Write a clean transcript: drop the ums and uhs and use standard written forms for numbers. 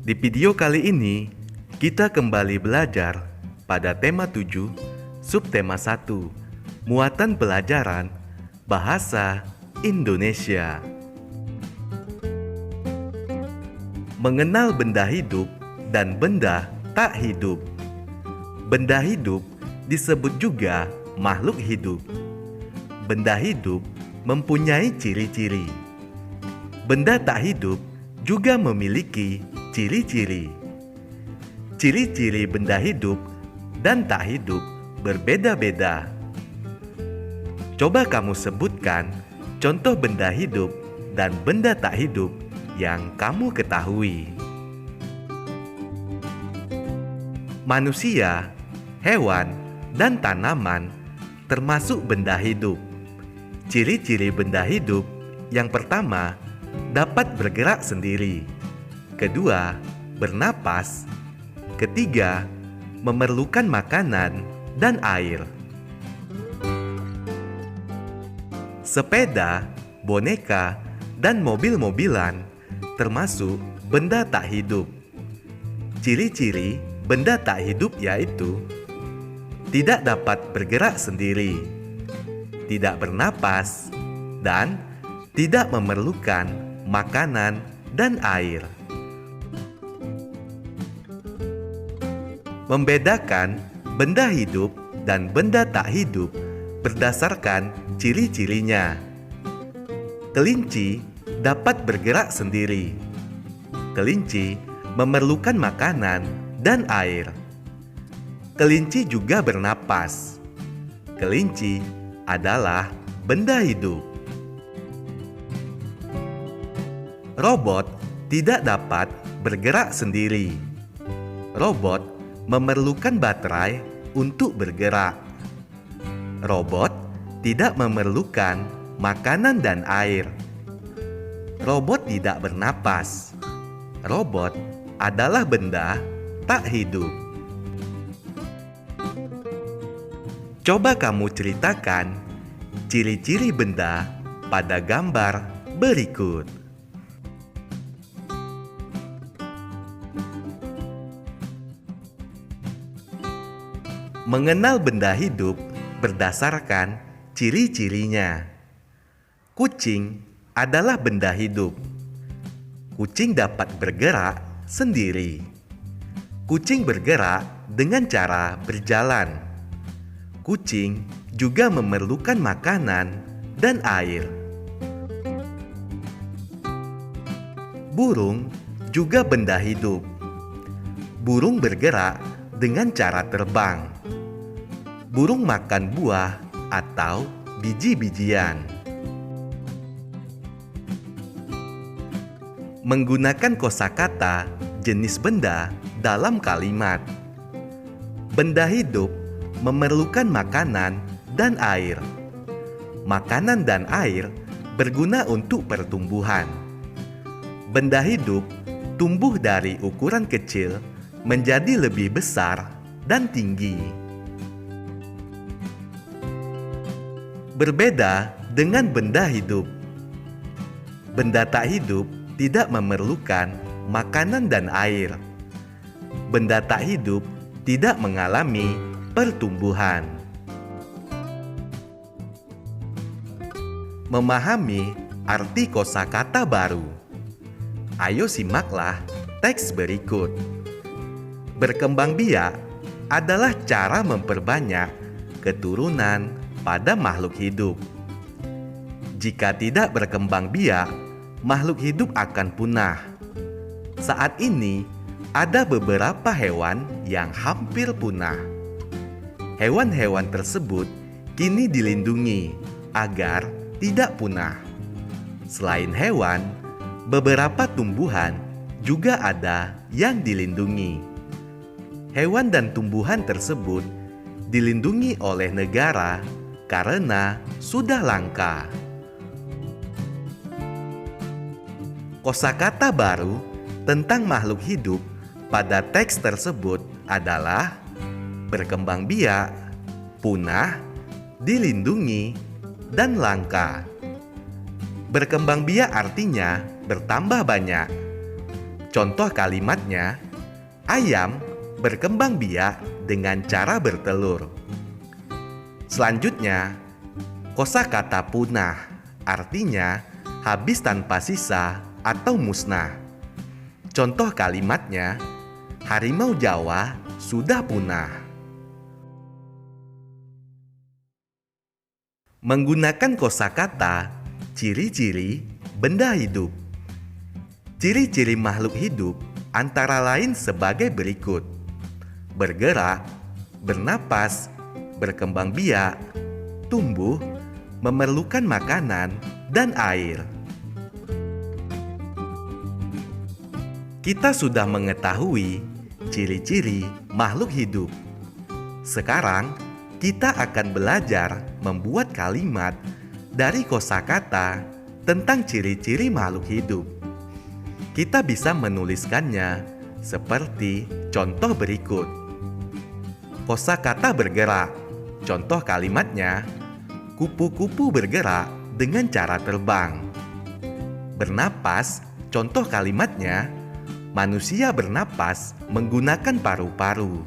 Di video kali ini, kita kembali belajar pada tema 7, subtema 1, muatan pelajaran Bahasa Indonesia. Mengenal benda hidup dan benda tak hidup. Benda hidup disebut juga makhluk hidup. Benda hidup mempunyai ciri-ciri. Benda tak hidup juga memiliki ciri-ciri. Ciri-ciri benda hidup dan tak hidup berbeda-beda. Coba kamu sebutkan contoh benda hidup dan benda tak hidup yang kamu ketahui. Manusia, hewan, dan tanaman termasuk benda hidup. Ciri-ciri benda hidup yang pertama, dapat bergerak sendiri. Kedua, bernapas. Ketiga, memerlukan makanan dan air. Sepeda, boneka, dan mobil-mobilan termasuk benda tak hidup. Ciri-ciri benda tak hidup yaitu tidak dapat bergerak sendiri, tidak bernapas, dan tidak memerlukan makanan dan air. Membedakan benda hidup dan benda tak hidup berdasarkan ciri-cirinya. Kelinci dapat bergerak sendiri. Kelinci memerlukan makanan dan air. Kelinci juga bernapas. Kelinci adalah benda hidup. Robot tidak dapat bergerak sendiri. Robot memerlukan baterai untuk bergerak. Robot tidak memerlukan makanan dan air. Robot tidak bernapas. Robot adalah benda tak hidup. Coba kamu ceritakan ciri-ciri benda pada gambar berikut. Mengenal benda hidup berdasarkan ciri-cirinya. Kucing adalah benda hidup. Kucing dapat bergerak sendiri. Kucing bergerak dengan cara berjalan. Kucing juga memerlukan makanan dan air. Burung juga benda hidup. Burung bergerak dengan cara terbang. Burung makan buah atau biji-bijian. Menggunakan kosakata jenis benda dalam kalimat. Benda hidup memerlukan makanan dan air. Makanan dan air berguna untuk pertumbuhan. Benda hidup tumbuh dari ukuran kecil menjadi lebih besar dan tinggi. Berbeda dengan benda hidup. Benda tak hidup tidak memerlukan makanan dan air. Benda tak hidup tidak mengalami pertumbuhan. Memahami arti kosakata baru. Ayo simaklah teks berikut. Berkembang biak adalah cara memperbanyak keturunan pada makhluk hidup. Jika tidak berkembang biak, makhluk hidup akan punah. Saat ini, ada beberapa hewan yang hampir punah. Hewan-hewan tersebut kini dilindungi agar tidak punah. Selain hewan, beberapa tumbuhan juga ada yang dilindungi. Hewan dan tumbuhan tersebut dilindungi oleh negara karena sudah langka. Kosakata baru tentang makhluk hidup pada teks tersebut adalah berkembang biak, punah, dilindungi, dan langka. Berkembang biak artinya bertambah banyak. Contoh kalimatnya, ayam berkembang biak dengan cara bertelur. Selanjutnya, kosakata punah artinya habis tanpa sisa atau musnah. Contoh kalimatnya, harimau Jawa sudah punah. Menggunakan kosakata ciri-ciri benda hidup. Ciri-ciri makhluk hidup antara lain sebagai berikut: bergerak, bernapas, berkembang biak, tumbuh, memerlukan makanan, dan air. Kita sudah mengetahui ciri-ciri makhluk hidup. Sekarang, kita akan belajar membuat kalimat dari kosakata tentang ciri-ciri makhluk hidup. Kita bisa menuliskannya seperti contoh berikut. Kosakata bergerak. Contoh kalimatnya, kupu-kupu bergerak dengan cara terbang. Bernapas. Contoh kalimatnya, manusia bernapas menggunakan paru-paru.